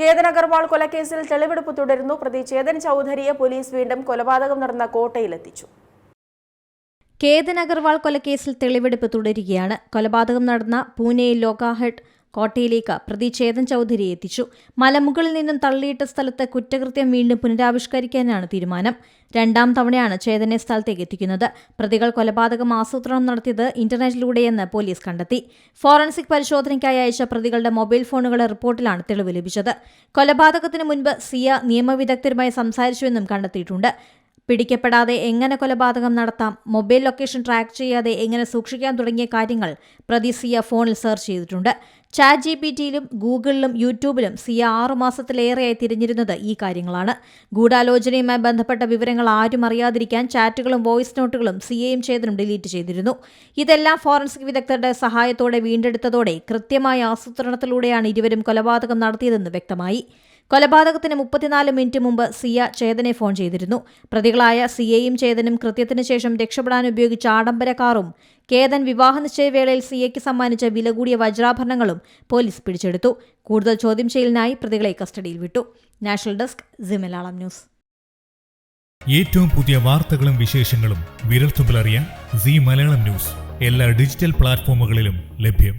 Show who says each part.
Speaker 1: കേതൻ അഗർവാൾ കൊലക്കേസിൽ തെളിവെടുപ്പ് തുടരുന്നു. പ്രതി ചേതൻ ചൗധരിയെ പോലീസ് വീണ്ടും കൊലപാതകം നടന്ന കോട്ടയിലെത്തിച്ചു.
Speaker 2: കേതൻ അഗർവാൾ കൊലക്കേസിൽ തെളിവെടുപ്പ് തുടരുകയാണ്. കൊലപാതകം നടന്ന പൂനെ ലോകാഹട്ട് കോട്ടയിലേക്ക് പ്രതി ചേതൻ ചൗധരിയെ എത്തിച്ചു. മലമുകളിൽ നിന്നും തള്ളിയിട്ട സ്ഥലത്ത് കുറ്റകൃത്യം വീണ്ടും പുനരാവിഷ്കരിക്കാനാണ് തീരുമാനം. രണ്ടാം തവണയാണ് ചേതനെ സ്ഥലത്തേക്ക് എത്തിക്കുന്നത്. പ്രതികൾ കൊലപാതകം ആസൂത്രണം നടത്തിയത് ഇന്റർനെറ്റിലൂടെയെന്ന് പോലീസ് കണ്ടെത്തി. ഫോറൻസിക് പരിശോധനയ്ക്കായി അയച്ച പ്രതികളുടെ മൊബൈൽ ഫോണുകളുടെ റിപ്പോർട്ടിലാണ് തെളിവ് ലഭിച്ചത്. കൊലപാതകത്തിന് മുൻപ് സിയ നിയമവിദഗ്ധരുമായി സംസാരിച്ചുവെന്നും കണ്ടെത്തിയിട്ടുണ്ട്. പിടിക്കപ്പെടാതെ എങ്ങനെ കൊലപാതകം നടത്താം, മൊബൈൽ ലൊക്കേഷൻ ട്രാക്ക് ചെയ്യാതെ എങ്ങനെ സൂക്ഷിക്കാൻ തുടങ്ങിയ കാര്യങ്ങൾ പ്രതി സിയ ഫോണിൽ സെർച്ച് ചെയ്തിട്ടുണ്ട്. ചാറ്റ് ജിപിടിയിലും ഗൂഗിളിലും യൂട്യൂബിലും സിയ 6 മാസത്തിലേറെയായി തിരഞ്ഞിരുന്നത് ഈ കാര്യങ്ങളാണ്. ഗൂഢാലോചനയുമായി ബന്ധപ്പെട്ട വിവരങ്ങൾ ആരും അറിയാതിരിക്കാൻ ചാറ്റുകളും വോയിസ് നോട്ടുകളും സിയയും ചേതനും ഡിലീറ്റ് ചെയ്തിരുന്നു. ഇതെല്ലാം ഫോറൻസിക് വിദഗ്ധരുടെ സഹായത്തോടെ വീണ്ടെടുത്തതോടെ കൃത്യമായ ആസൂത്രണത്തിലൂടെയാണ് ഇരുവരും കൊലപാതകം നടത്തിയതെന്ന് വ്യക്തമായി. കൊലപാതകത്തിന് 34 മിനിറ്റ് മുമ്പ് സിയ ചേതനെ ഫോൺ ചെയ്തിരുന്നു. പ്രതികളായ സിയയും ചേതനും കൃത്യത്തിന് ശേഷം രക്ഷപ്പെടാൻ ഉപയോഗിച്ച ആഡംബര കാറും കേതൻ വിവാഹ നിശ്ചയവേളയിൽ സിയയ്ക്ക് സമ്മാനിച്ച വില കൂടിയ വജ്രാഭരണങ്ങളും പോലീസ് പിടിച്ചെടുത്തു. കൂടുതൽ ചോദ്യം ചെയ്യലിനായി പ്രതികളെ കസ്റ്റഡിയിൽ വിട്ടു. National desk C Malayalam news.
Speaker 3: ഏറ്റവും പുതിയ വാർത്തകളും വിശേഷങ്ങളും വിരൽത്തുമ്പിലറിയാൻ സി മലയാളം ന്യൂസ് എല്ലാ ഡിജിറ്റൽ പ്ലാറ്റ്ഫോമുകളിലും ലഭ്യം.